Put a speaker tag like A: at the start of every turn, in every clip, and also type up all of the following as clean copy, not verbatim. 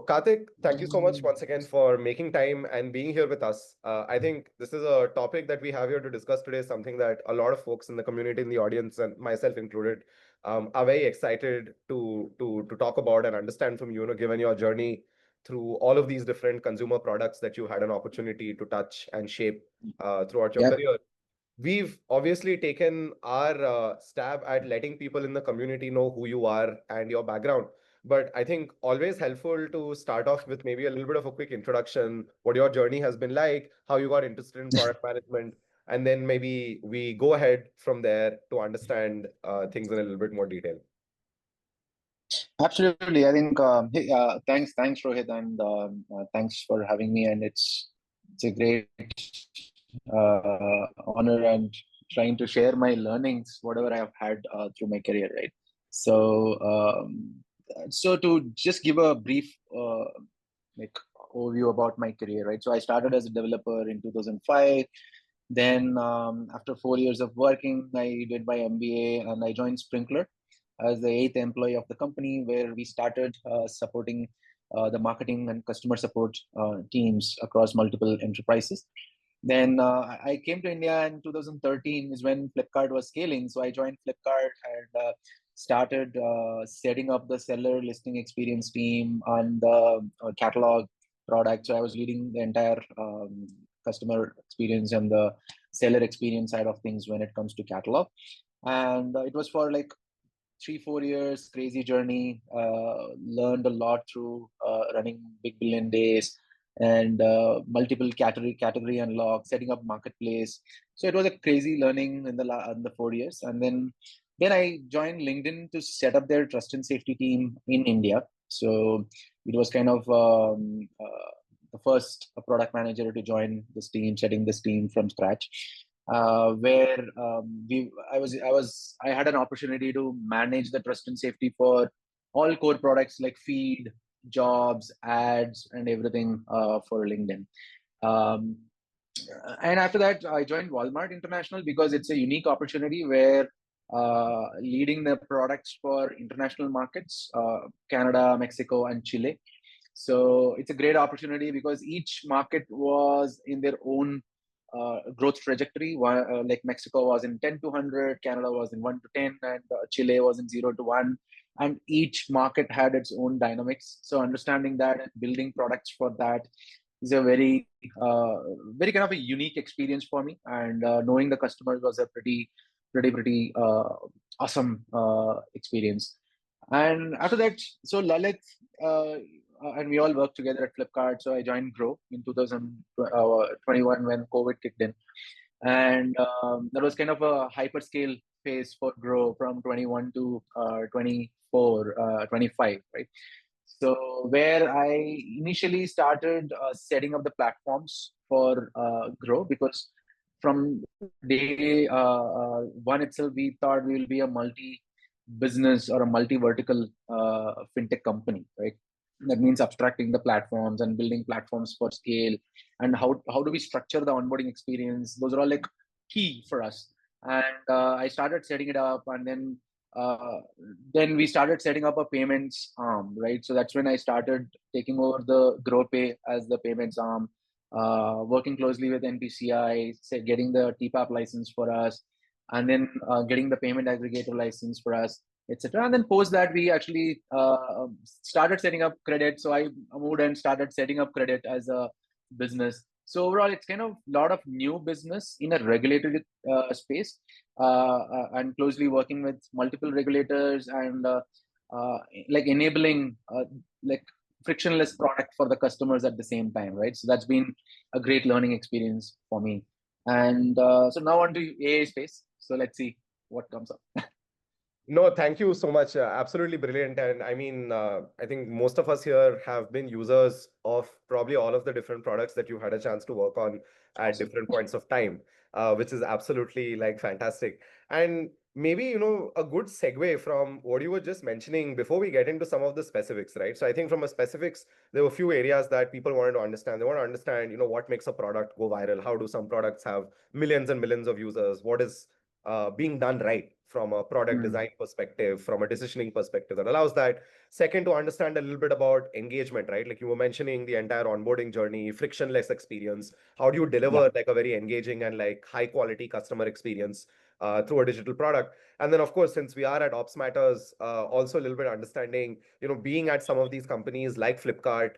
A: Karthik, thank you so much once again for making time and being here with us. I think this is a topic that we have here to discuss today, something that a lot of folks in the community, in the audience, and myself included, are very excited to talk about and understand from you. Given your journey through all of these different consumer products that you had an opportunity to touch and shape throughout your
B: Yeah,
A: career. We've obviously taken our stab at letting people in the community know who you are and your background. But I think always helpful to start off with maybe a little bit of a quick introduction, what your journey has been like, how you got interested in product management, and then maybe we go ahead from there to understand things in a little bit more detail.
B: absolutely. I think hey, thanks, Rohit, and thanks for having me. And it's a great honor and trying to share my learnings, whatever I have had through my career, right? So, so to just give a brief like overview about my career, right? So I started as a developer in 2005. Then after 4 years of working, I did my MBA and I joined Sprinkler as the eighth employee of the company, where we started supporting the marketing and customer support teams across multiple enterprises. Then I came to India in 2013 is when Flipkart was scaling. So I joined Flipkart and started setting up the seller listing experience team and the catalog product. So I was leading the entire customer experience and the seller experience side of things when it comes to catalog. And it was for like 3 4 years, crazy journey. Learned a lot through running big billion days and multiple category unlock, setting up marketplace. So it was a crazy learning in the 4 years, and then I joined LinkedIn to set up their trust and safety team in India. So it was kind of the first product manager to join this team, setting this team from scratch. Where I had an opportunity to manage the trust and safety for all core products like feed, jobs, ads, and everything for LinkedIn. Um, and after that, I joined Walmart International because it's a unique opportunity where leading the products for international markets, Canada, Mexico, and Chile. So it's a great opportunity because each market was in their own growth trajectory. Like Mexico was in 10 to 100, Canada was in 1 to 10, and Chile was in 0 to 1. And each market had its own dynamics. So understanding that and building products for that is a very kind of a unique experience for me. And knowing the customers was a pretty awesome experience. And after that, so Lalit and we all worked together at Flipkart. So I joined Grow in 2021 when COVID kicked in. And that was kind of a hyperscale phase for Grow from 21 to 24, 25, right? So where I initially started setting up the platforms for Grow, because from day one itself, we thought we will be a multi-business or a multi-vertical fintech company, right? That means abstracting the platforms and building platforms for scale, and how do we structure the onboarding experience? Those are all like key for us. And I started setting it up, and then we started setting up a payments arm, right? So that's when I started taking over the GrowPay as the payments arm, working closely with NPCI, getting the TPAP license for us, and then getting the payment aggregator license for us, etc. And then post that, we actually started setting up credit. So I moved and started setting up credit as a business. So overall, it's kind of a lot of new business in a regulated space, and closely working with multiple regulators and like enabling like frictionless product for the customers at the same time, right? So that's been a great learning experience for me. And so now on to AI space. So let's see what comes up.
A: No, thank you so much. Absolutely brilliant. And I mean, I think most of us here have been users of probably all of the different products that you had a chance to work on at
B: Awesome.
A: different points of time, which is absolutely like fantastic. And maybe, a good segue from what you were just mentioning before we get into some of the specifics, right? So I think from a specifics, there were a few areas that people wanted to understand. They want to understand, what makes a product go viral? How do some products have millions and millions of users? What is being done right from a product
B: Mm.
A: design perspective, from a decisioning perspective that allows that. Second, to understand a little bit about engagement, right? Like you were mentioning the entire onboarding journey, frictionless experience. How do you
B: Yeah.
A: deliver like a very engaging and like high quality customer experience through a digital product? And then, of course, since we are at Ops Matters, also a little bit understanding, being at some of these companies like Flipkart,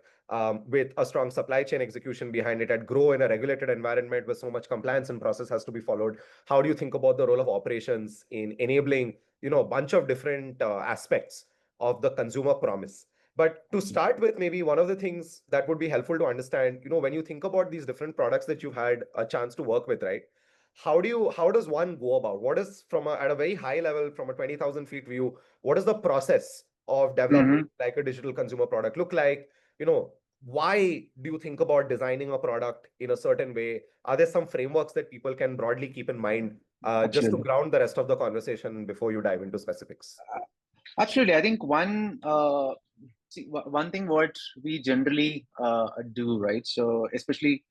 A: with a strong supply chain execution behind it, at grow in a regulated environment where so much compliance and process has to be followed. How do you think about the role of operations in enabling, a bunch of different aspects of the consumer promise? But to start with, maybe one of the things that would be helpful to understand, when you think about these different products that you've had a chance to work with, right? How does one go about, what is at a very high level, from a 20,000 feet view, what is the process of developing
B: Mm-hmm.
A: like a digital consumer product look like? Why do you think about designing a product in a certain way? Are there some frameworks that people can broadly keep in mind, just to
B: Absolutely.
A: ground the rest of the conversation before you dive into specifics?
B: Absolutely. I think one thing what we generally do, right? So especially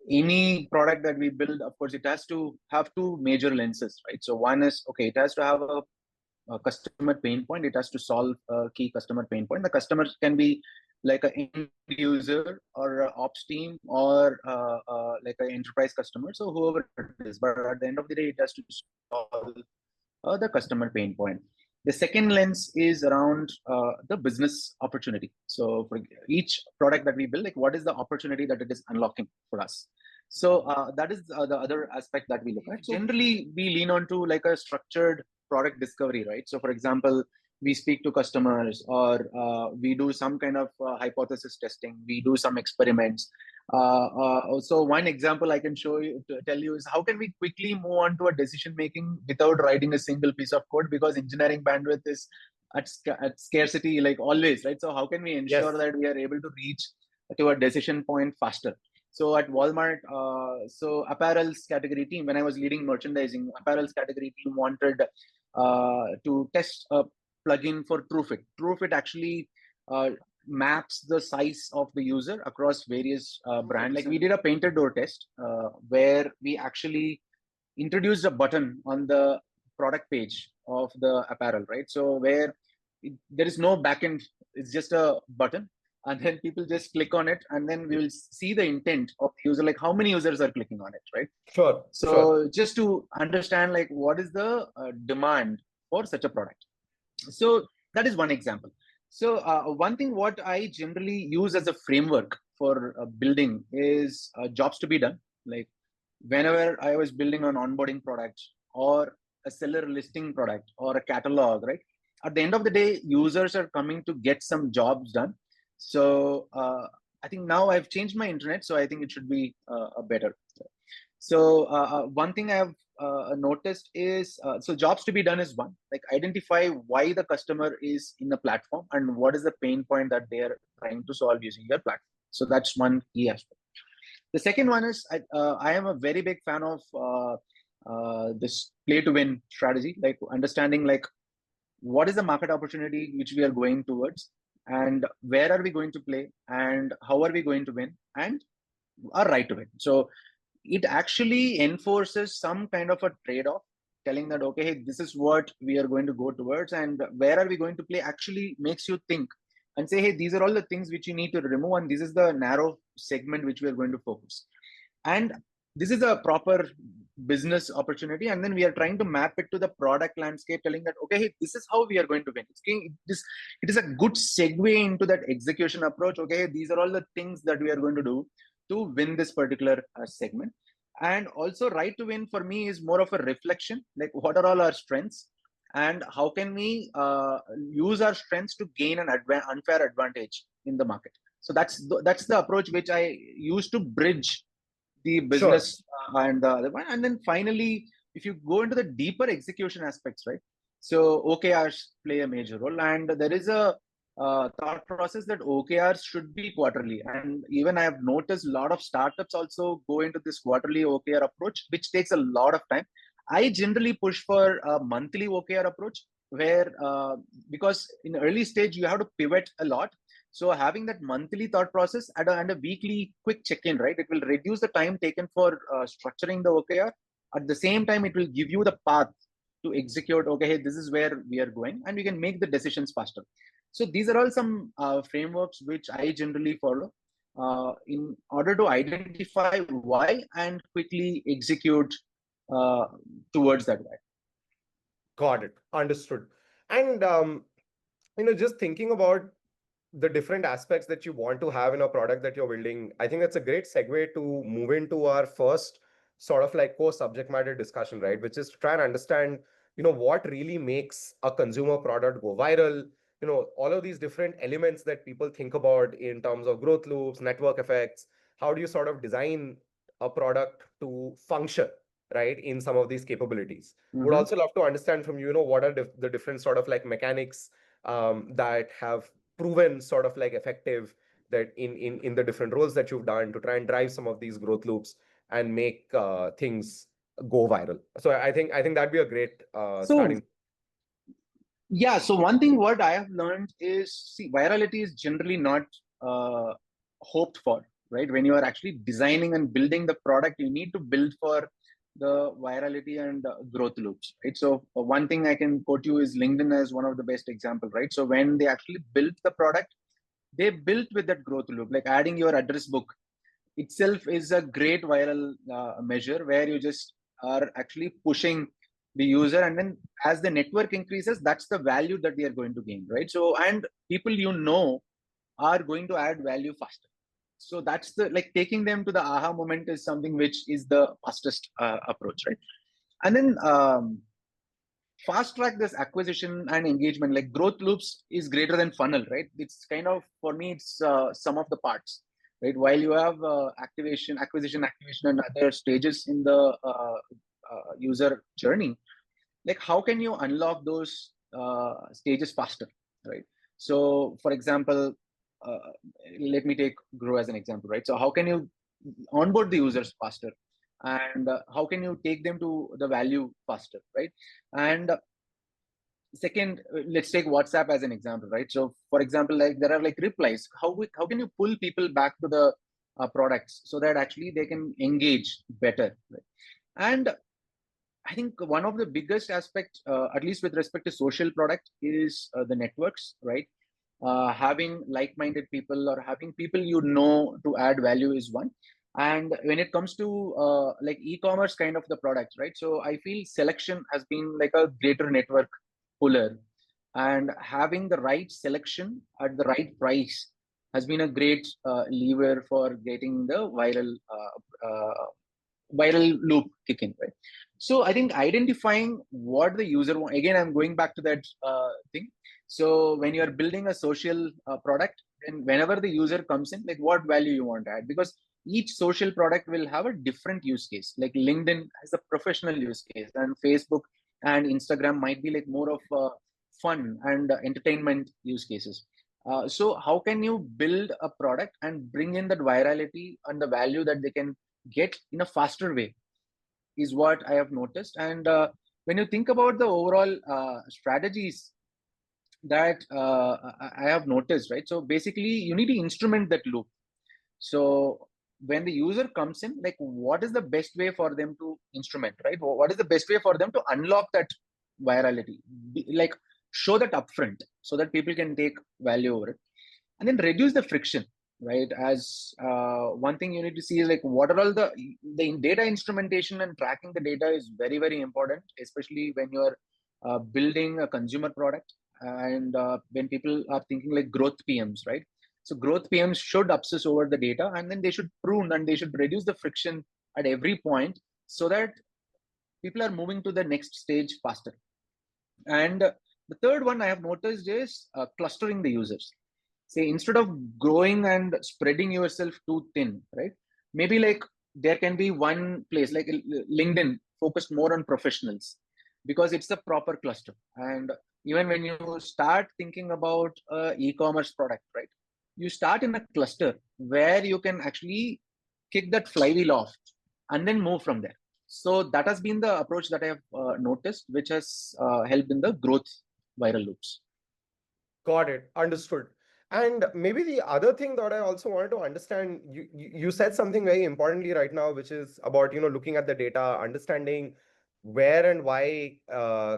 B: any product that we build, of course, it has to have two major lenses, right? So one is, okay, it has to have a customer pain point. It has to solve a key customer pain point. The customer can be like an end user or an ops team or like an enterprise customer. So whoever it is, but at the end of the day, it has to solve the customer pain point. The second lens is around the business opportunity. So for each product that we build, like what is the opportunity that it is unlocking for us? So that is the other aspect that we look at. So generally, we lean on to like a structured product discovery, right? So for example, we speak to customers or we do some kind of hypothesis testing. We do some experiments. So one example I can show you to tell you is how can we quickly move on to a decision making without writing a single piece of code, because engineering bandwidth is at scarcity like always, right? So how can we ensure
A: Yes.
B: that we are able to reach to a decision point faster? So at Walmart, so apparels category team, when I was leading merchandising, apparels category team wanted to test a plugin for TrueFit. TrueFit actually maps the size of the user across various brand. Like we did a painted door test where we actually introduced a button on the product page of the apparel, right? So where there is no backend, it's just a button, and then people just click on it, and then we will see the intent of the user, like how many users are clicking on it, right?
A: Sure, sure.
B: So just to understand, like what is the demand for such a product. So that is one example. So one thing what I generally use as a framework for building is jobs to be done. Like whenever I was building an onboarding product or a seller listing product or a catalog, right? At the end of the day, users are coming to get some jobs done. So I think now I've changed my internet, so I think it should be a better. So one thing I have noticed is so jobs to be done is one, like identify why the customer is in the platform and what is the pain point that they are trying to solve using your platform. So that's one key aspect. The second one is I am a very big fan of this play to win strategy, like understanding like what is the market opportunity which we are going towards and where are we going to play and how are we going to win and our right to win. So it actually enforces some kind of a trade-off, telling that okay, hey, this is what we are going to go towards and where are we going to play, actually makes you think and say, hey, these are all the things which you need to remove and this is the narrow segment which we are going to focus. And this is a proper business opportunity, and then we are trying to map it to the product landscape, telling that okay, hey, this is how we are going to win. It is a good segue into that execution approach. Okay, these are all the things that we are going to do to win this particular segment. And also right to win for me is more of a reflection, like what are all our strengths and how can we use our strengths to gain an unfair advantage in the market. So that's the approach which I use to bridge the
A: Sure.
B: business and the other one. And then finally, if you go into the deeper execution aspects, right? So OKRs play a major role, and there is a thought process that OKRs should be quarterly. And even I have noticed a lot of startups also go into this quarterly OKR approach, which takes a lot of time. I generally push for a monthly OKR approach where because in early stage you have to pivot a lot. So having that monthly thought process and a weekly quick check-in, right? It will reduce the time taken for structuring the OKR At the same time, it will give you the path to execute, okay, hey, this is where we are going, and we can make the decisions faster. So these are all some frameworks which I generally follow in order to identify why and quickly execute uh, towards that why.
A: Got it. Understood. And just thinking about the different aspects that you want to have in a product that you're building, I think that's a great segue to move into our first sort of like core subject matter discussion, right? Which is to try and understand, what really makes a consumer product go viral, all of these different elements that people think about in terms of growth loops, network effects. How do you sort of design a product to function, right, in some of these capabilities? Would
B: Mm-hmm.
A: also love to understand from you, what are the different sort of like mechanics that have proven sort of like effective, that in the different roles that you've done to try and drive some of these growth loops and make things go viral. So I think that'd be a great
B: So
A: starting.
B: yeah, so one thing what I have learned is, see, virality is generally not uh, hoped for, right? When you are actually designing and building the product, you need to build for the virality and growth loops, right? So one thing I can quote you is LinkedIn as one of the best example, right? So when they actually built the product, they built with that growth loop, like adding your address book itself is a great viral measure where you just are actually pushing the user, and then as the network increases, that's the value that they are going to gain, right? So and people are going to add value faster. So that's the, like, taking them to the aha moment is something which is the fastest approach, right? And then fast track this acquisition and engagement, like growth loops is greater than funnel, right? It's kind of, for me, it's some of the parts, right? While you have acquisition and other stages in the user journey, like how can you unlock those stages faster, right? So for example, uh, let me take grow as an example, right? So how can you onboard the users faster, and how can you take them to the value faster, right? And second, let's take WhatsApp as an example, right? So for example, like there are like replies, how can you pull people back to the products so that actually they can engage better, right? And I think one of the biggest aspects, at least with respect to social product, is the networks, right? Having like-minded people or having people to add value is one. And when it comes to like e-commerce kind of the products, right? So I feel selection has been like a greater network puller, and having the right selection at the right price has been a great lever for getting the viral loop kick in, right? So I think identifying what the user want, again, I'm going back to that thing. So when you are building a social product, and whenever the user comes in, like what value you want to add, because each social product will have a different use case. Like LinkedIn has a professional use case, and Facebook and Instagram might be like more of fun and entertainment use cases. So how can you build a product and bring in that virality and the value that they can get in a faster way is what I have noticed. And when you think about the overall strategies that I have noticed, right? So basically, you need to instrument that loop. So when the user comes in, like what is the best way for them to instrument, right? What is the best way for them to unlock that virality? Like show that upfront so that people can take value over it, and then reduce the friction, right? As one thing you need to see is like what are all the data instrumentation, and tracking the data is very very important, especially when you're building a consumer product, and when people are thinking like growth PMs, right? So growth PMs should obsess over the data, and then they should prune and they should reduce the friction at every point so that people are moving to the next stage faster. And the third one I have noticed is clustering the users. Say instead of growing and spreading yourself too thin, right? Maybe like there can be one place like LinkedIn focused more on professionals because it's the proper cluster. And even when you start thinking about e-commerce product, right? You start in a cluster where you can actually kick that flywheel off and then move from there. So that has been the approach that I have noticed, which has helped in the growth viral loops.
A: Got it. Understood. And maybe the other thing that I also wanted to understand, you said something very importantly right now, which is about, looking at the data, understanding where and why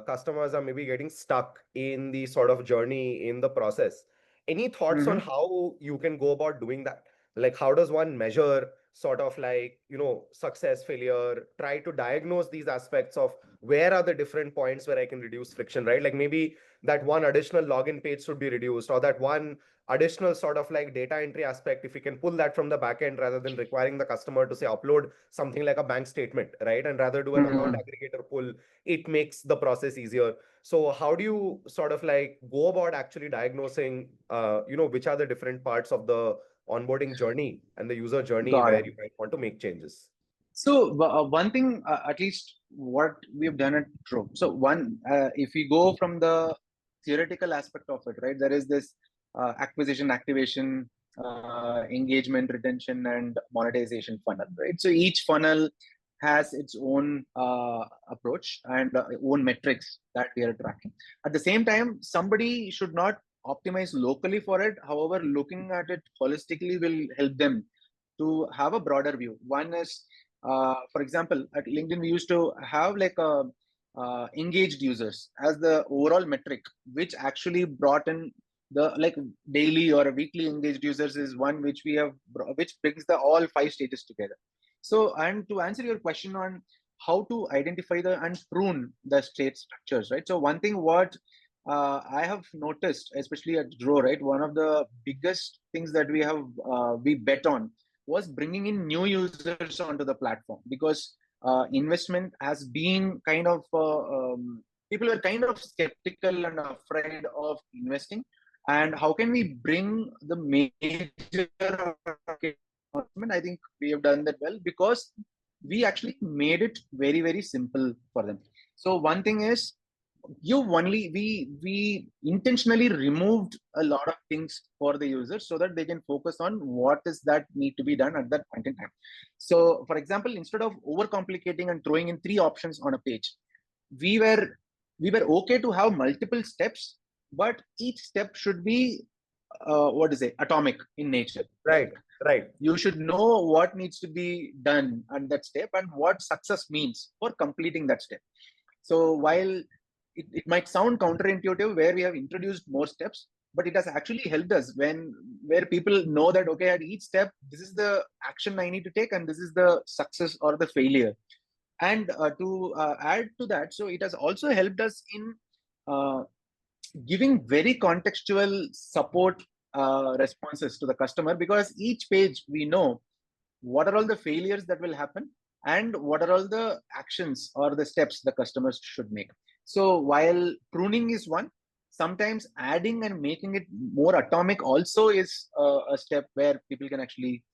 A: customers are maybe getting stuck in the sort of journey in the process. Any thoughts on
B: Mm-hmm.
A: how you can go about doing that? Like, how does one measure sort of like, success, failure, try to diagnose these aspects of where are the different points where I can reduce friction, right? Like maybe that one additional login page should be reduced, or that one additional sort of like data entry aspect, if you can pull that from the back end rather than requiring the customer to say upload something like a bank statement, right, and rather do an account
B: Mm-hmm.
A: aggregator pull, it makes the process easier. So how do you sort of like go about actually diagnosing which are the different parts of the onboarding journey and the user journey
B: Got
A: where
B: it.
A: you might want to make changes?
B: So one thing, at least what we've done at Trove. So one, if we go from the theoretical aspect of it, right? There is this acquisition, activation, engagement, retention, and monetization funnel, right? So each funnel has its own approach and own metrics that we are tracking. At the same time, somebody should not optimize locally for it. However, looking at it holistically will help them to have a broader view. One is, for example, at LinkedIn, we used to have like a engaged users as the overall metric, which actually brought in the like daily or weekly engaged users is one which we have, which brings the all five stages together. So, and to answer your question on how to identify the and prune the state structures, right? So, one thing what I have noticed, especially at Grow, right, one of the biggest things that we bet on was bringing in new users onto the platform, because investment has been kind of people were kind of skeptical and afraid of investing, and how can we bring the major investment? I think we have done that well, because we actually made it very very simple for them. So one thing is, you only we intentionally removed a lot of things for the users so that they can focus on what is that need to be done at that point in time. So for example, instead of overcomplicating and throwing in three options on a page, we were we were okay to have multiple steps, but each step should be what is it, atomic in nature.
A: Right,
B: Like,
A: right.
B: you should know what needs to be done at that step and what success means for completing that step. So while it might sound counterintuitive where we have introduced more steps, but it has actually helped us when where people know that okay, at each step this is the action I need to take and this is the success or the failure. And to add to that, so it has also helped us in uh, giving very contextual support responses to the customer, because each page we know what are all the failures that will happen and what are all the actions or the steps the customers should make. So while pruning is one, sometimes adding and making it more atomic also is a step where people can actually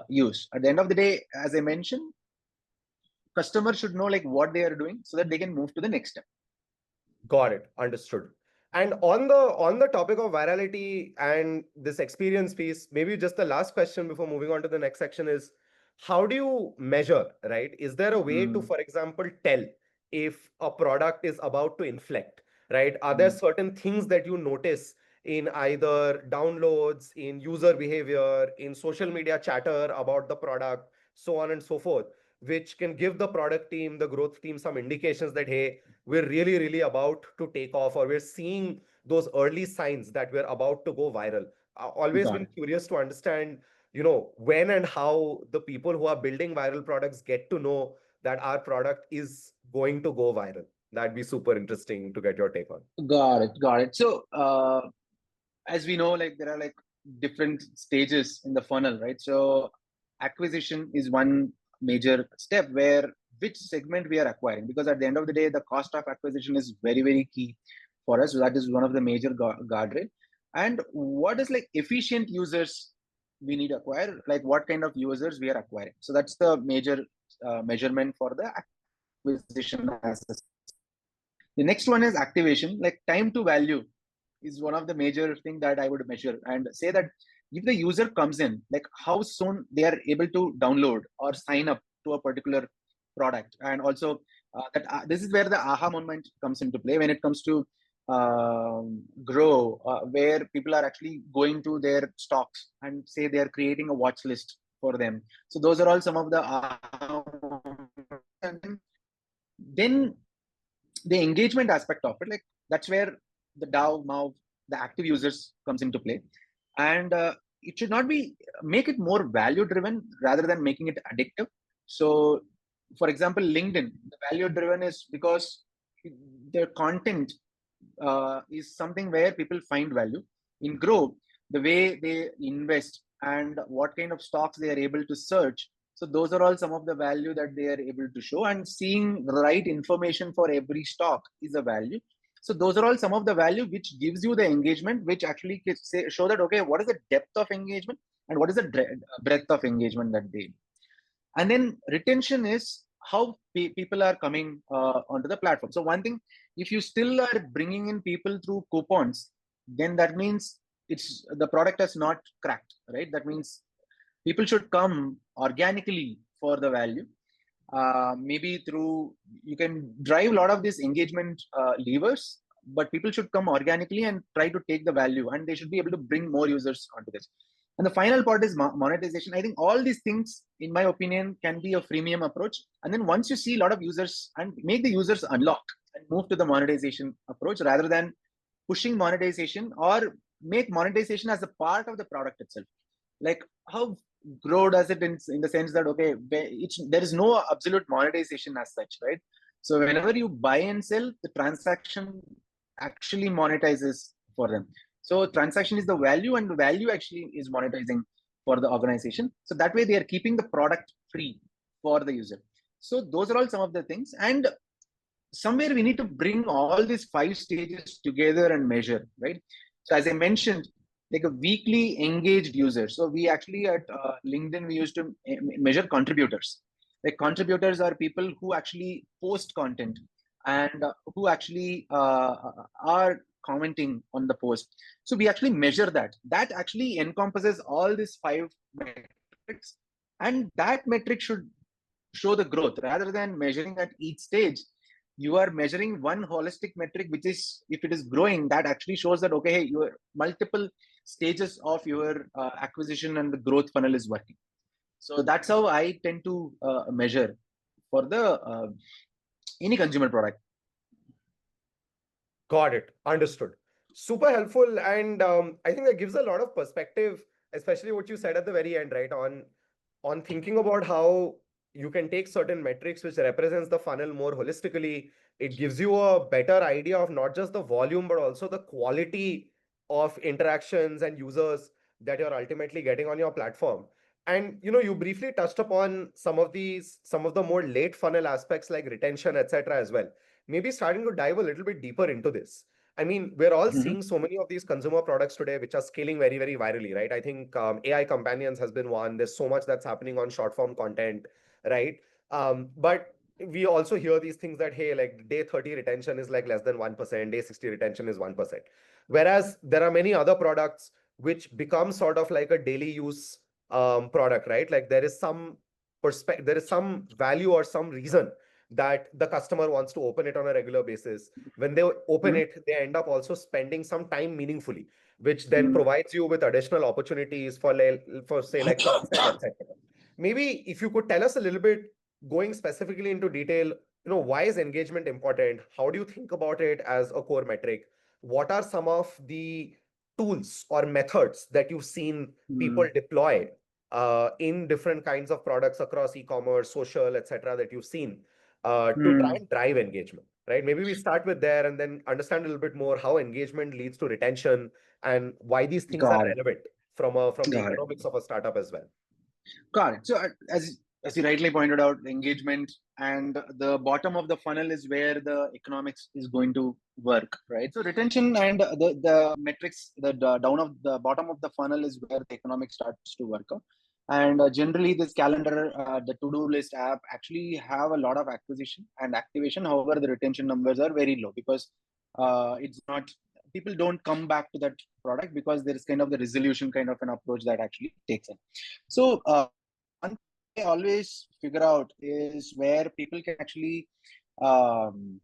B: use. At the end of the day, as I mentioned, customers should know like what they are doing so that they can move to the next step.
A: Got it. Understood. And on the topic of virality and this experience piece, maybe just the last question before moving on to the next section is, how do you measure, right? Is there a way to,
B: Mm,
A: for example, tell if a product is about to inflect, right? Are there
B: mm,
A: certain things that you notice in either downloads, in user behavior, in social media chatter about the product, so on and so forth, which can give the product team, the growth team some indications that, hey, we're really, really about to take off, or we're seeing those early signs that we're about to go viral. I've always
B: got
A: been
B: it.
A: curious to understand, when and how the people who are building viral products get to know that our product is going to go viral. That'd be super interesting to get your take on.
B: Got it. Got it. So as we know, like there are like different stages in the funnel, right? So acquisition is one major step where which segment we are acquiring, because at the end of the day, the cost of acquisition is very, very key for us. So that is one of the major guardrail. And what is like efficient users we need to acquire, like what kind of users we are acquiring. So that's the major measurement for the acquisition as a. The next one is activation, like time to value is one of the major thing that I would measure and say that if the user comes in, like how soon they are able to download or sign up to a particular product. And also that this is where the aha moment comes into play when it comes to grow, where people are actually going to their stocks and say they are creating a watch list for them. So those are all some of the and then the engagement aspect of it, like that's where the DAO, MAU, the active users comes into play, and it should not be make it more value driven rather than making it addictive. So, for example, LinkedIn, the value driven is because their content is something where people find value. In Grow, the way they invest and what kind of stocks they are able to search. So those are all some of the value that they are able to show, and seeing the right information for every stock is a value. So those are all some of the value which gives you the engagement, which actually say, show that, okay, what is the depth of engagement and what is the breadth of engagement that they. And then retention is how people are coming onto the platform. So one thing, if you still are bringing in people through coupons, then that means it's the product has not cracked, right? That means people should come organically for the value. Maybe through, you can drive a lot of these engagement levers, but people should come organically and try to take the value, and they should be able to bring more users onto this. And the final part is monetization. I think all these things, in my opinion, can be a freemium approach. And then once you see a lot of users, and make the users unlock and move to the monetization approach rather than pushing monetization, or make monetization as a part of the product itself. Like how Grow does it in the sense that, okay, there is no absolute monetization as such, right? So whenever you buy and sell, the transaction actually monetizes for them. So transaction is the value, and the value actually is monetizing for the organization. So that way they are keeping the product free for the user. So those are all some of the things. And somewhere we need to bring all these 5 stages together and measure, right? So as I mentioned, like a weekly engaged user. So we actually at LinkedIn, we used to measure contributors. Like contributors are people who actually post content, and who actually are commenting on the post. So we actually measure that. That actually encompasses all these 5 metrics, and that metric should show the growth rather than measuring at each stage. You are measuring one holistic metric, which is, if it is growing, that actually shows that, okay, hey, your multiple stages of your acquisition and the growth funnel is working. So that's how I tend to measure for the any consumer product.
A: Got it. Understood. Super helpful. And I think that gives a lot of perspective, especially what you said at the very end, right? On thinking about how you can take certain metrics which represents the funnel more holistically. It gives you a better idea of not just the volume, but also the quality of interactions and users that you're ultimately getting on your platform. And you briefly touched upon some of the more late funnel aspects like retention, etc. as well. Maybe starting to dive a little bit deeper into this. I mean, we're all
B: Mm-hmm.
A: seeing so many of these consumer products today, which are scaling very, very virally, right? I think AI companions has been one. There's so much that's happening on short form content, right? But we also hear these things that, hey, like day 30 retention is like less than 1%, day 60 retention is 1%. Whereas there are many other products which become sort of like a daily use product, right? Like there is some perspective, there is some value or some reason that the customer wants to open it on a regular basis. When they open
B: Mm-hmm.
A: it, they end up also spending some time meaningfully, which then provides you with additional opportunities for say like cross-sell, etc. Maybe if you could tell us a little bit, going specifically into detail, why is engagement important? How do you think about it as a core metric? What are some of the tools or methods that you've seen people
B: Mm-hmm.
A: deploy in different kinds of products across e-commerce, social, etc., that you've seen to try
B: Mm-hmm.
A: and drive engagement, right? Maybe we start with there and then understand a little bit more how engagement leads to retention and why these things are
B: Got it.
A: relevant from the
B: Got it.
A: economics of a startup as well.
B: Got it. So as you rightly pointed out, engagement and the bottom of the funnel is where the economics is going to work, right? So retention and the metrics, the down of the bottom of the funnel is where the economics starts to work out. And generally, this calendar, the to-do list app actually have a lot of acquisition and activation. However, the retention numbers are very low because it's not, people don't come back to that product because there is kind of the resolution kind of an approach that actually takes in. So one thing I always figure out is where people can actually um,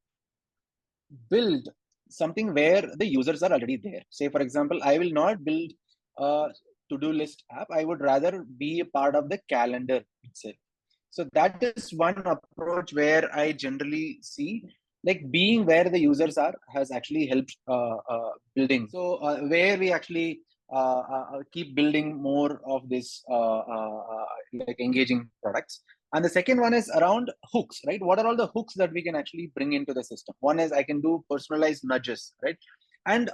B: build something where the users are already there. Say, for example, I will not build a to-do list app. I would rather be a part of the calendar itself. So that is one approach where I generally see, like, being where the users are has actually helped building. So where we actually keep building more of this like engaging products. And the second one is around hooks, right? What are all the hooks that we can actually bring into the system? One is I can do personalized nudges, right? And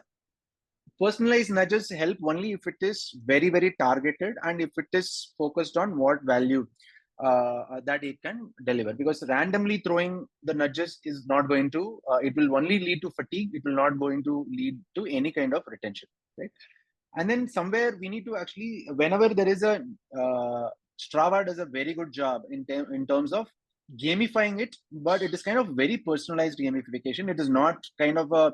B: personalized nudges help only if it is very, very targeted and if it is focused on what value that it can deliver. Because randomly throwing the nudges is not going to, it will only lead to fatigue. It will not going to lead to any kind of retention, right? And then somewhere we need to actually, whenever there is a, Strava does a very good job in terms of gamifying it, but it is kind of very personalized gamification. It is not kind of a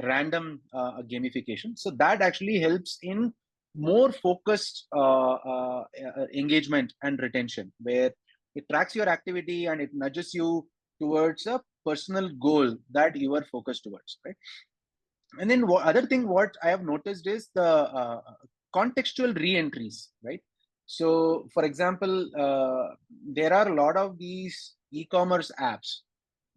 B: random gamification. So that actually helps in more focused engagement and retention, where it tracks your activity and it nudges you towards a personal goal that you are focused towards, right? And then other thing what I have noticed is the contextual re-entries, right? So for example, there are a lot of these e-commerce apps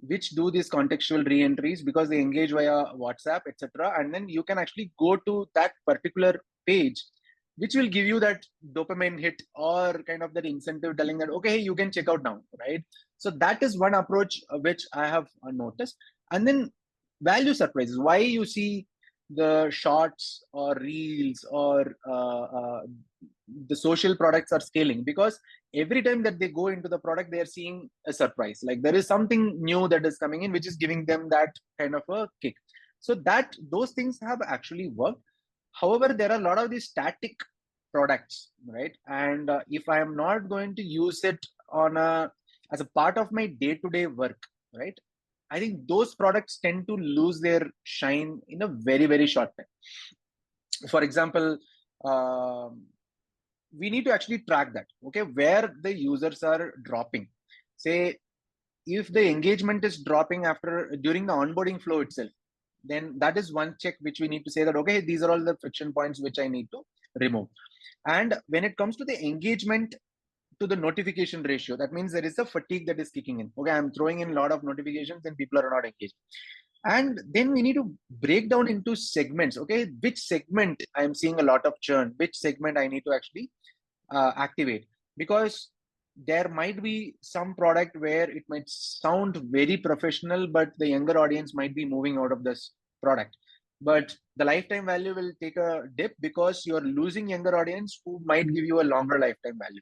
B: which do these contextual re-entries because they engage via WhatsApp, etc. And then you can actually go to that particular page, which will give you that dopamine hit or kind of that incentive telling that, okay, hey, you can check out now, right? So that is one approach which I have noticed. And then value surprises. Why you see the shorts or reels or the social products are scaling? Because every time that they go into the product, they are seeing a surprise. Like there is something new that is coming in, which is giving them that kind of a kick. So that those things have actually worked. However, there are a lot of these static products, right? And if I am not going to use it on a as a part of my day-to-day work, right? I think those products tend to lose their shine in a very, very short time. For example, we need to actually track that, okay, where the users are dropping. Say, if the engagement is dropping after during the onboarding flow itself, then that is one check which we need to say that, okay, these are all the friction points which I need to remove. And when it comes to the engagement to the notification ratio, that means there is a fatigue that is kicking in. Okay, I'm throwing in a lot of notifications and people are not engaged. And then we need to break down into segments. Okay, which segment I'm seeing a lot of churn, which segment I need to actually activate. Because there might be some product where it might sound very professional, but the younger audience might be moving out of this product. But the lifetime value will take a dip because you're losing younger audience who might give you a longer lifetime value.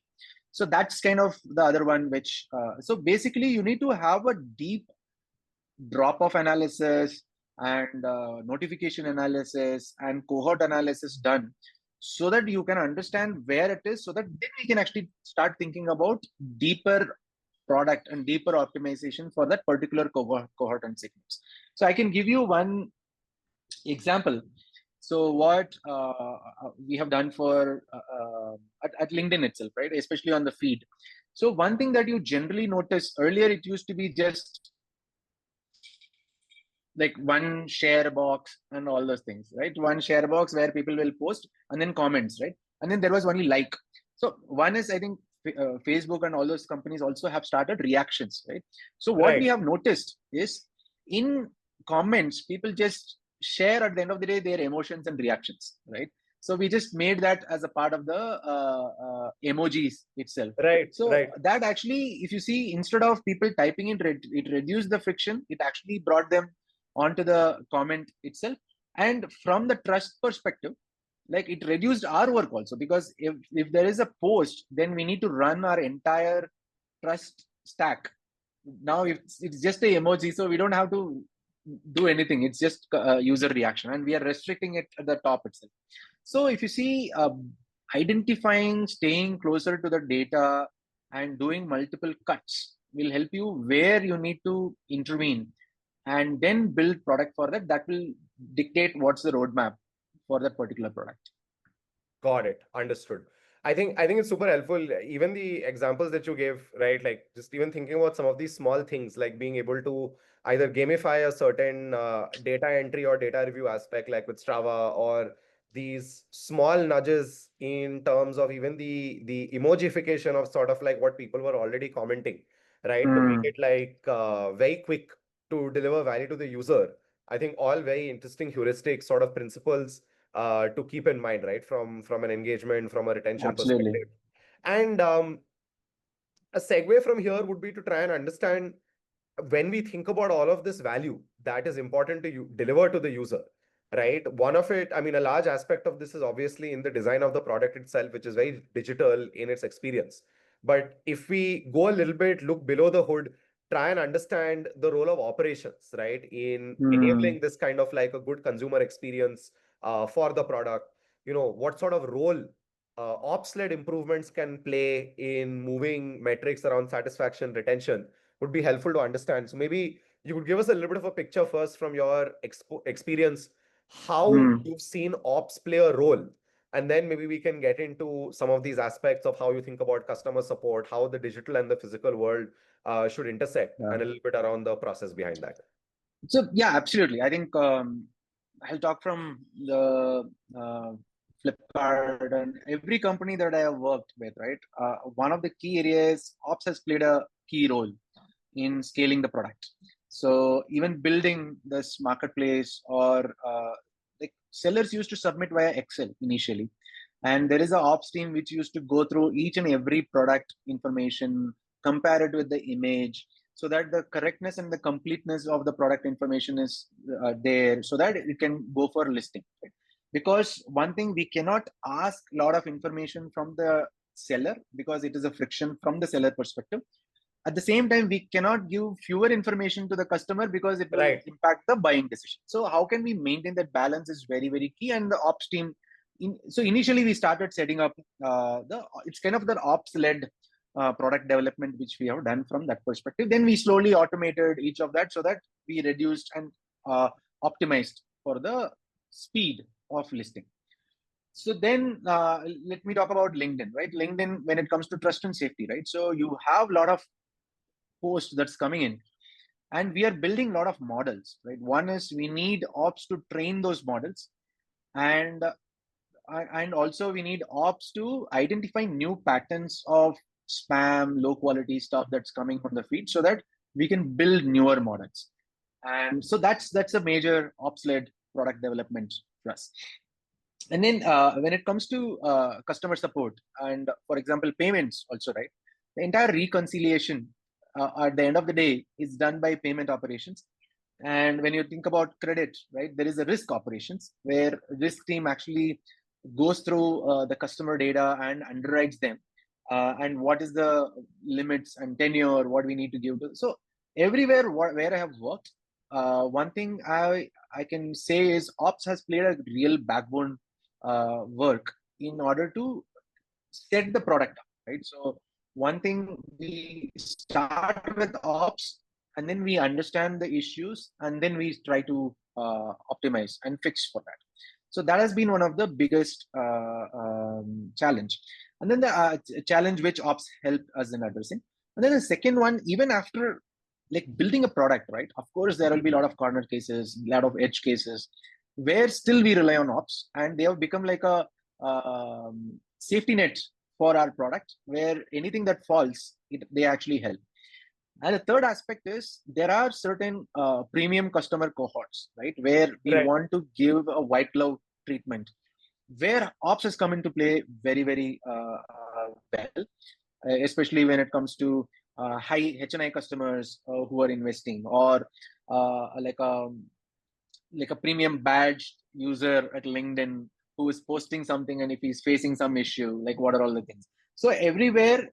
B: So that's kind of the other one, which so basically you need to have a deep drop off analysis and notification analysis and cohort analysis done, so that you can understand where it is, so that then we can actually start thinking about deeper product and deeper optimization for that particular cohort and segments. So I can give you one example. So what we have done for at LinkedIn itself, right? Especially on the feed. So one thing that you generally notice, earlier it used to be just like one share box and all those things, right? One share box where people will post and then comments, right? And then there was only like. So one is, I think, Facebook and all those companies also have started reactions, right? So what we
A: Right.
B: have noticed is in comments, people just share at the end of the day their emotions and reactions, right? So we just made that as a part of the emojis itself.
A: Right.
B: So
A: Right.
B: that actually, if you see, instead of people typing it reduced the friction. It actually brought them onto the comment itself. And from the trust perspective, like, it reduced our work also, because if there is a post, then we need to run our entire trust stack. Now it's just a emoji, so we don't have to do anything. It's just user reaction, and we are restricting it at the top itself. So if you see, identifying, staying closer to the data and doing multiple cuts will help you where you need to intervene, and then build product for that. That will dictate what's the roadmap for that particular product.
A: Got it. Understood. I think it's super helpful. Even the examples that you gave, right? Like just even thinking about some of these small things, like being able to either gamify a certain data entry or data review aspect, like with Strava, or these small nudges in terms of even the emojification of sort of like what people were already commenting, right? To make
B: Hmm.
A: it like very quick to deliver value to the user. I think all very interesting heuristic sort of principles to keep in mind, right? From an engagement, from a retention
B: Absolutely.
A: perspective. And a segue from here would be to try and understand when we think about all of this value that is important to you deliver to the user, right? One of it, I mean, a large aspect of this is obviously in the design of the product itself, which is very digital in its experience. But if we go a little bit, look below the hood, try and understand the role of operations, right, in
B: Hmm.
A: enabling this kind of like a good consumer experience for the product. What sort of role ops-led improvements can play in moving metrics around satisfaction, retention would be helpful to understand. So maybe you could give us a little bit of a picture first from your experience, how
B: Hmm.
A: you've seen ops play a role, and then maybe we can get into some of these aspects of how you think about customer support, how the digital and the physical world should intersect,
B: Yeah.
A: and a little bit around the process behind that.
B: So yeah, absolutely. I think I'll talk from the uh, Flipkart and every company that I have worked with, right? One of the key areas, ops has played a key role in scaling the product. So even building this marketplace or like sellers used to submit via Excel initially. And there is a ops team which used to go through each and every product information, compare it with the image, so that the correctness and the completeness of the product information is there, so that it can go for listing. Right? Because one thing, we cannot ask a lot of information from the seller because it is a friction from the seller perspective. At the same time, we cannot give fewer information to the customer because it will
A: Right.
B: impact the buying decision. So how can we maintain that balance is very, very key. And the ops team, so initially we started setting up the it's kind of the ops led product development which we have done from that perspective. Then we slowly automated each of that so that we reduced and uh, optimized for the speed of listing. So then let me talk about LinkedIn, right? LinkedIn, when it comes to trust and safety, right? So you have a lot of post that's coming in, and we are building a lot of models, right? One is we need ops to train those models, and and also we need ops to identify new patterns of spam, low quality stuff that's coming from the feed, so that we can build newer models. And so that's a major ops led product development for us. And then when it comes to customer support and, for example, payments also, right? The entire reconciliation at the end of the day is done by payment operations. And when you think about credit, right, there is a risk operations where risk team actually goes through the customer data and underwrites them. And what is the limits and tenure, what we need to give to. So everywhere where I have worked, one thing I can say is ops has played a real backbone work in order to set the product up, right? So one thing, we start with ops and then we understand the issues and then we try to optimize and fix for that. So that has been one of the biggest challenge. And then the challenge which ops helped us in addressing. And then the second one, even after like building a product, right? Of course, there will be a lot of corner cases, a lot of edge cases, where still we rely on ops, and they have become like a safety net for our product, where anything that falls, they actually help. And the third aspect is there are certain premium customer cohorts, right, where we
A: Right.
B: want to give a white glove treatment, where ops has come into play very, very well, especially when it comes to high HNI customers who are investing, or like a premium badge user at LinkedIn who is posting something, and if he's facing some issue, like what are all the things. So everywhere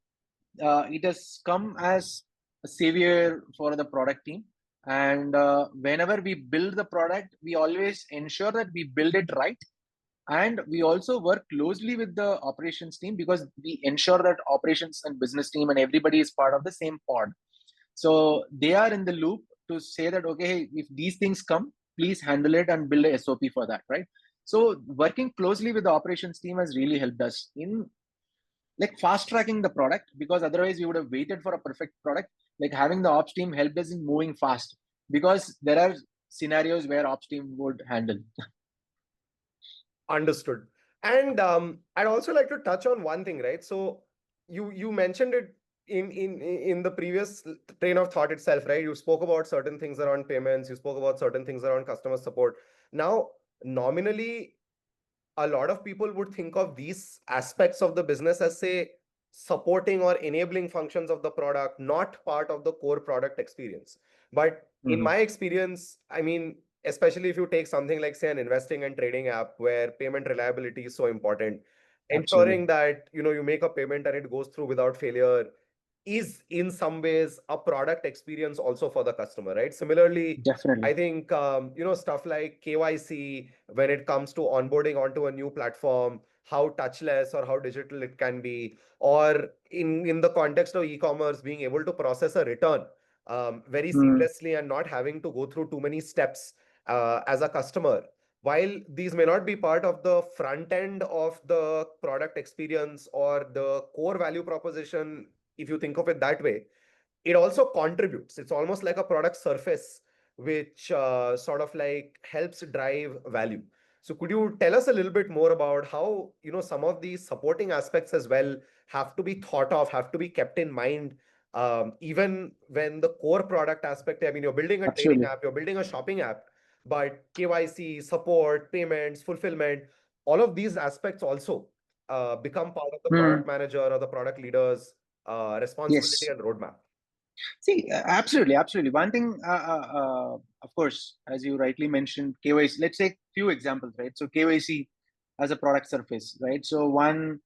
B: it has come as a savior for the product team. And whenever we build the product, we always ensure that we build it right. And we also work closely with the operations team, because we ensure that operations and business team and everybody is part of the same pod. So they are in the loop to say that, okay, hey, if these things come, please handle it and build a SOP for that, right? So working closely with the operations team has really helped us in like fast tracking the product, because otherwise we would have waited for a perfect product. Like having the ops team helped us in moving fast, because there are scenarios where ops team would handle.
A: Understood. And I'd also like to touch on one thing, right? So you mentioned it in the previous train of thought itself, right? You spoke about certain things around payments, you spoke about certain things around customer support. Now, nominally, a lot of people would think of these aspects of the business as, say, supporting or enabling functions of the product, not part of the core product experience. But in
B: Mm-hmm.
A: my experience, I mean, especially if you take something like, say, an investing and trading app where payment reliability is so important,
B: Absolutely.
A: ensuring that you make a payment and it goes through without failure is in some ways a product experience also for the customer, right? Similarly,
B: Definitely.
A: I think stuff like KYC when it comes to onboarding onto a new platform, how touchless or how digital it can be, or in the context of e-commerce, being able to process a return very
B: Mm,
A: seamlessly and not having to go through too many steps as a customer. While these may not be part of the front end of the product experience or the core value proposition, if you think of it that way, it also contributes. It's almost like a product surface which sort of like helps drive value. So could you tell us a little bit more about how some of these supporting aspects as well have to be thought of, have to be kept in mind, even when the core product aspect, I mean, you're building a trading
B: absolutely.
A: app, you're building a shopping app, but KYC, support, payments, fulfillment, all of these aspects also become part of the product
B: Mm,
A: manager or the product leader's responsibility
B: yes.
A: and roadmap.
B: See, absolutely, absolutely. One thing, of course, as you rightly mentioned, KYC. Let's take few examples, right? So KYC as a product surface, right? So one,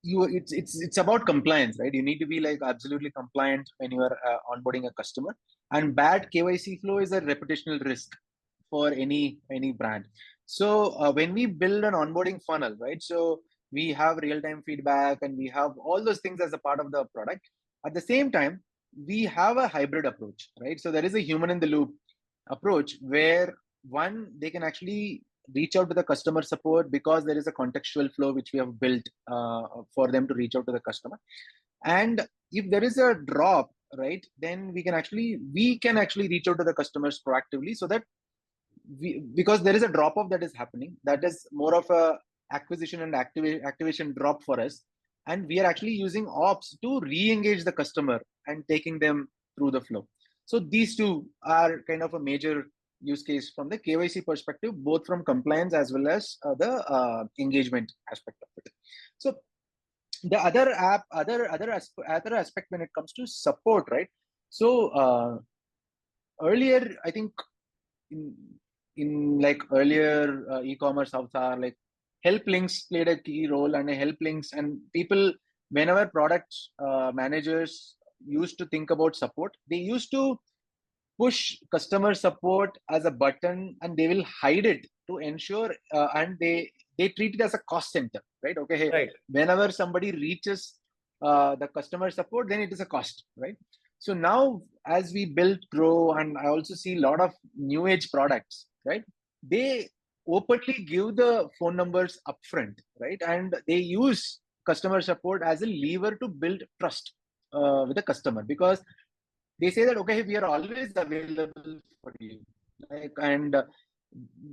B: it's about compliance, right? You need to be like absolutely compliant when you are onboarding a customer. And bad KYC flow is a reputational risk for any brand. So when we build an onboarding funnel, right? So we have real time feedback and we have all those things as a part of the product. At the same time, we have a hybrid approach, right? So there is a human in the loop approach where one, they can actually reach out to the customer support because there is a contextual flow which we have built for them to reach out to the customer. And if there is a drop, right, then we can actually reach out to the customers proactively, so that because there is a drop off that is happening, that is more of a acquisition and activation drop for us, and we are actually using ops to re-engage the customer and taking them through the flow. So these two are kind of a major use case from the KYC perspective, both from compliance as well as the engagement aspect of it. So the other aspect when it comes to support, right? So earlier, I think in in like earlier e-commerce avatar, like help links played a key role, and help links and people, whenever product managers used to think about support, they used to push customer support as a button, and they will hide it to ensure and they treat it as a cost center, right? Okay, hey,
A: Right.
B: whenever somebody reaches the customer support, then it is a cost, right? So now as we build, grow, and I also see a lot of new age products, right? They openly give the phone numbers upfront, right? And they use customer support as a lever to build trust with the customer, because they say that okay, we are always available for you, like, and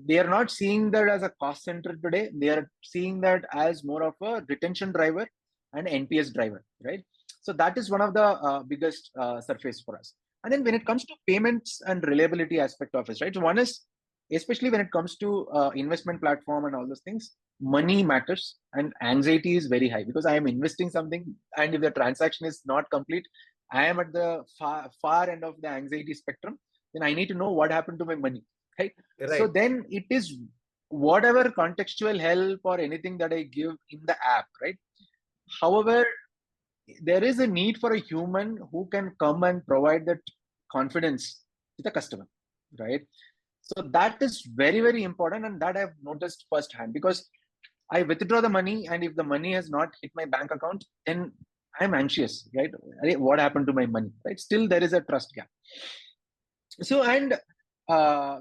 B: they are not seeing that as a cost center today. They are seeing that as more of a retention driver and NPS driver, right? So that is one of the biggest surface for us. And then when it comes to payments and reliability aspect of it, right? So one is, especially when it comes to investment platform and all those things, money matters and anxiety is very high, because I am investing something, and if the transaction is not complete, I am at the far end of the anxiety spectrum. Then I need to know what happened to my money, right? So
A: Right.
B: then it is whatever contextual help or anything that I give in the app, right? However, there is a need for a human who can come and provide that confidence to the customer, right? So that is very, very important, and that I've noticed firsthand, because I withdraw the money, and if the money has not hit my bank account, then I'm anxious, right? What happened to my money, right? Still, there is a trust gap. So, and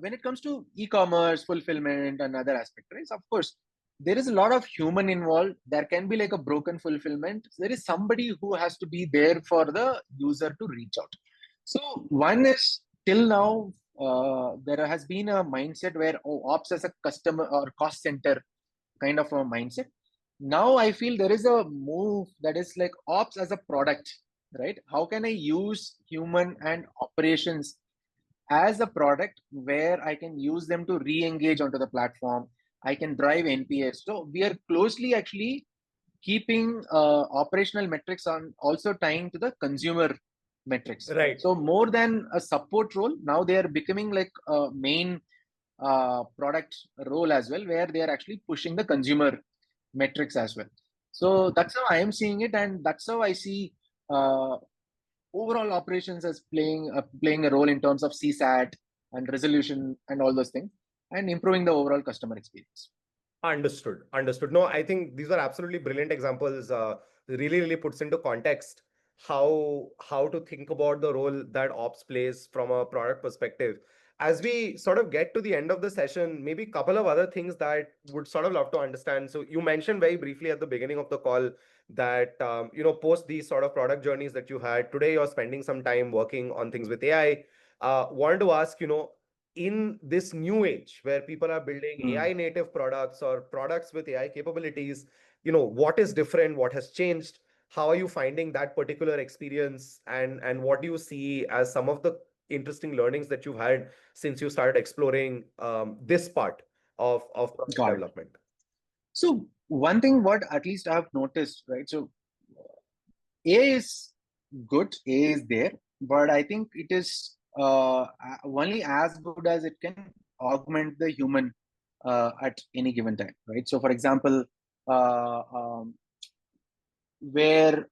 B: when it comes to e-commerce, fulfillment, and other aspects, right? So of course, there is a lot of human involved. There can be like a broken fulfillment. There is somebody who has to be there for the user to reach out. So one is, till now, there has been a mindset where, oh, ops as a customer or cost center kind of a mindset. Now I feel there is a move that is like ops as a product, right? How can I use human and operations as a product where I can use them to re-engage onto the platform? I can drive NPS. So we are closely actually keeping operational metrics on, also tying to the consumer metrics.
A: Right.
B: So more than a support role, now they are becoming like a main product role as well, where they are actually pushing the consumer metrics as well. So that's how I am seeing it, and that's how I see uh, overall operations as playing a role in terms of CSAT and resolution and all those things, and improving the overall customer experience.
A: Understood. Understood. No, I think these are absolutely brilliant examples. Really puts into context how to think about the role that ops plays from a product perspective. As we sort of get to the end of the session, maybe a couple of other things that would sort of love to understand. So you mentioned very briefly at the beginning of the call that post these sort of product journeys that you had today, you're spending some time working on things with AI. Wanted to ask, in this new age where people are building
B: Hmm.
A: AI native products or products with AI capabilities, what is different, what has changed, how are you finding that particular experience, and what do you see as some of the interesting learnings that you've had since you started exploring this part of product
B: Got it.
A: development?
B: So one thing what at least I've noticed, right? So AI is good, AI is there, but I think it is only as good as it can augment the human at any given time, right? So, for example, where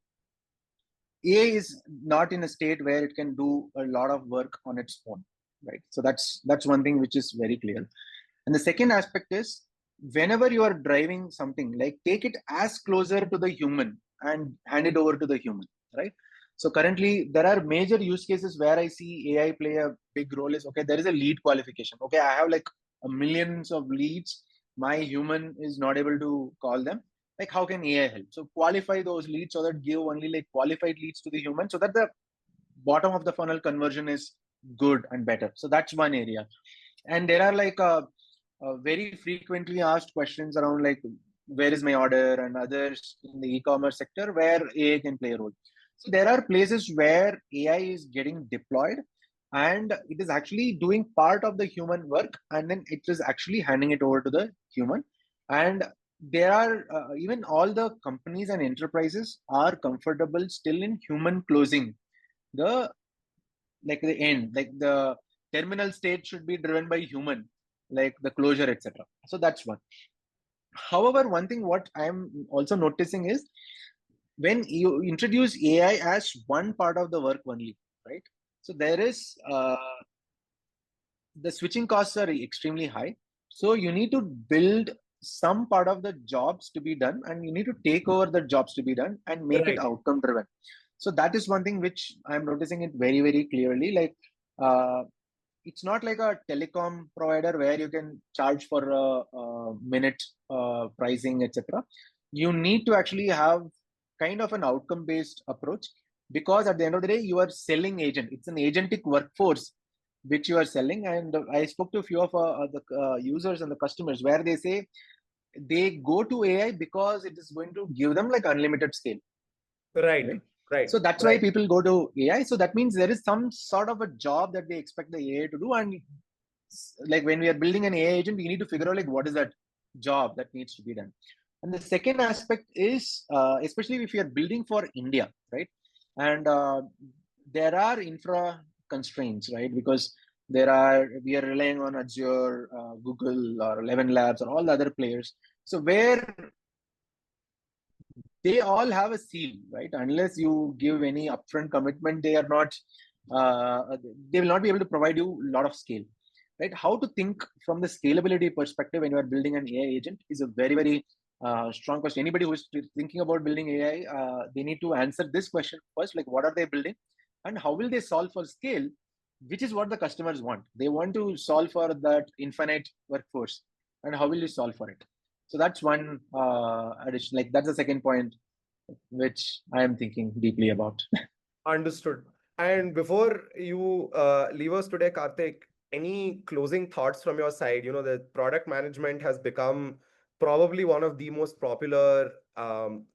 B: AI is not in a state where it can do a lot of work on its own, right? So that's one thing which is very clear. And the second aspect is, whenever you are driving something, like take it as closer to the human and hand it over to the human, right? So currently there are major use cases where I see AI play a big role is, okay, there is a lead qualification. Okay, I have like a millions of leads. My human is not able to call them. Like, how can AI help? So qualify those leads so that give only like qualified leads to the human so that the bottom of the funnel conversion is good and better. So that's one area. And there are like very frequently asked questions around like, where is my order, and others in the e-commerce sector where AI can play a role. So there are places where AI is getting deployed and it is actually doing part of the human work, and then it is actually handing it over to the human. And there are even all the companies and enterprises are comfortable still in human closing the, like the end, like the terminal state should be driven by human, like the closure, etc. So that's one. However, one thing what I'm also noticing is, when you introduce AI as one part of the work only, right? So there is the switching costs are extremely high. So you need to build some part of the jobs to be done, and you need to take over the jobs to be done and make it
A: Right.
B: outcome driven. So that is one thing which I'm noticing it very, very clearly. Like, uh, it's not like a telecom provider where you can charge for a minute pricing, etc. You need to actually have kind of an outcome based approach, because at the end of the day, you are selling agent. It's an agentic workforce which you are selling. And I spoke to a few of the users and the customers where they say they go to AI because it is going to give them like unlimited scale,
A: Right.
B: right?
A: Right.
B: So that's why
A: Right.
B: people go to AI. So that means there is some sort of a job that they expect the AI to do. And like when we are building an AI agent, we need to figure out like what is that job that needs to be done. And the second aspect is, especially if you are building for India, right? And there are infra constraints, right? Because we are relying on Azure, Google, or 11 Labs, or all the other players. So where they all have a seal, right? Unless you give any upfront commitment, they will not be able to provide you a lot of scale, right? How to think from the scalability perspective when you are building an AI agent is a very, very strong question. Anybody who is thinking about building AI, they need to answer this question first, like what are they building and how will they solve for scale, which is what the customers want. They want to solve for that infinite workforce, and how will you solve for it? So that's one addition. Like that's the second point, which I am thinking deeply about.
A: Understood. And before you leave us today, Karthik, any closing thoughts from your side? The product management has become probably one of the most popular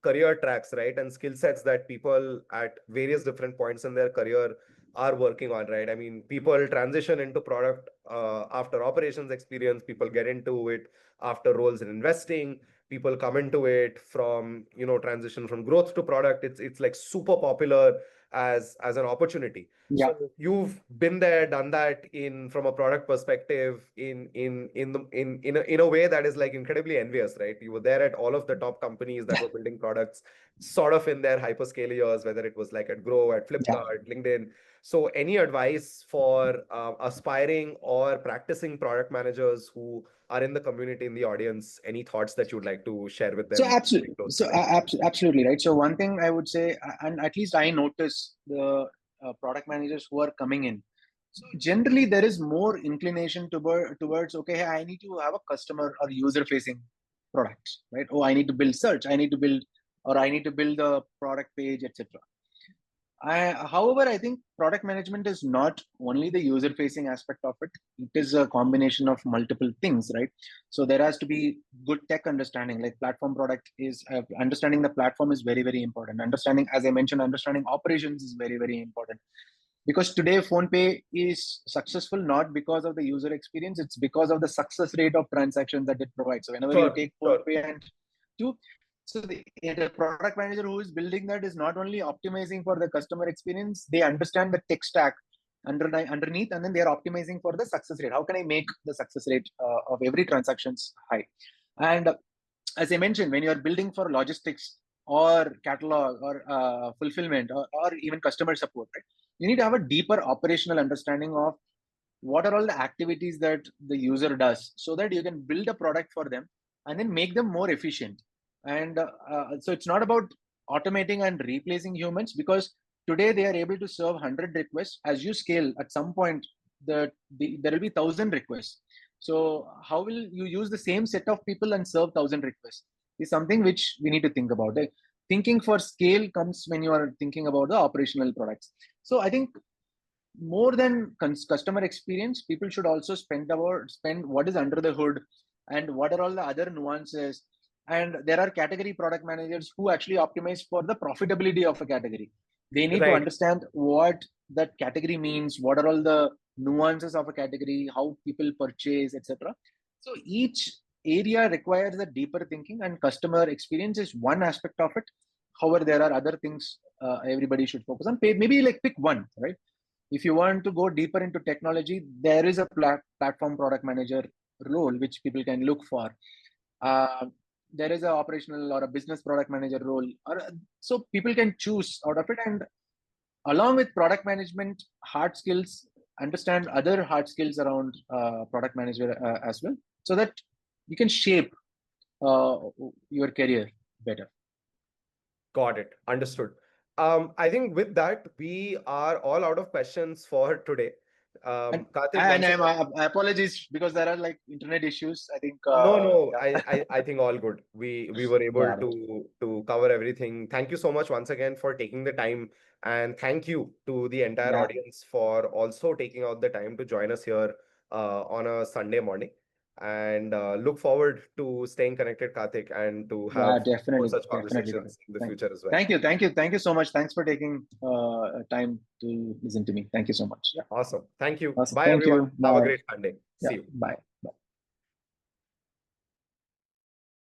A: career tracks, right? And skill sets that people at various different points in their career are working on, right? I mean, people transition into product after operations experience, people get into it after roles in investing, people come into it from, transition from growth to product. It's like super popular as an opportunity.
B: Yeah,
A: So you've been there, done that in from a product perspective in a way that is like incredibly envious, right? You were there at all of the top companies that were building products sort of in their hyperscale years, whether it was like at Grow, at
B: yeah.
A: Flipkart, LinkedIn. So any advice for aspiring or practicing product managers who are in the community, in the audience? Any thoughts that you'd like to share with
B: So
A: them before we
B: absolutely,
A: close today?
B: absolutely right. So one thing I would say, and at least I notice the product managers who are coming in. So generally, there is more inclination towards okay, hey, I need to have a customer or user facing products, right? Oh, I need to build search, I need to build, or I need to build the product page, etc. However, I think product management is not only the user-facing aspect of it. It is a combination of multiple things, right? So there has to be good tech understanding. Like platform product is understanding the platform is very, very important. Understanding, as I mentioned, understanding operations is very, very important. Because today PhonePe is successful not because of the user experience, it's because of the success rate of transactions that it provides. So whenever you
A: Sure,
B: take
A: sure.
B: PhonePe and do so the product manager who is building that is not only optimizing for the customer experience, they understand the tech stack underneath, and then they are optimizing for the success rate. How can I make the success rate of every transactions high? And as I mentioned, when you are building for logistics or catalog or fulfillment or even customer support, right, you need to have a deeper operational understanding of what are all the activities that the user does so that you can build a product for them and then make them more efficient. And so it's not about automating and replacing humans, because today they are able to serve 100 requests. As you scale, at some point there will be 1,000 requests. So how will you use the same set of people and serve 1,000 requests is something which we need to think about. Like, thinking for scale comes when you are thinking about the operational products. So I think more than customer experience, people should also spend what is under the hood and what are all the other nuances. And there are category product managers who actually optimize for the profitability of a category. They need to
A: Right.
B: understand what that category means, what are all the nuances of a category, how people purchase, etc. So each area requires a deeper thinking, and customer experience is one aspect of it. However, there are other things everybody should focus on. Maybe like pick one, right? If you want to go deeper into technology, there is a platform product manager role which people can look for. Uh, there is a operational or a business product manager role, or so people can choose out of it. And along with product management, hard skills, understand other hard skills around product manager as well, so that you can shape uh, your career better.
A: Got it. Understood. I think with that, we are all out of questions for today.
B: And
A: Karthik,
B: and
A: once again,
B: apologies because there are like internet issues. I think
A: no, no,
B: yeah,
A: I think all good. We were able
B: got it.
A: to cover everything. Thank you so much once again for taking the time, and thank you to the entire
B: Yeah.
A: audience for also taking out the time to join us here on a Sunday morning. And look forward to staying connected, Karthik, and to
B: Yeah,
A: have more
B: definitely,
A: such
B: definitely, Bharat.
A: conversations in the
B: Thank,
A: future as well.
B: thank you so much. Thanks for taking time to listen to me. Thank you so much. Yeah,
A: Awesome. Thank you.
B: awesome.
A: Bye,
B: Thank
A: everyone.
B: you.
A: Have a
B: Bye.
A: great Sunday.
B: Yeah,
A: See you.
B: bye.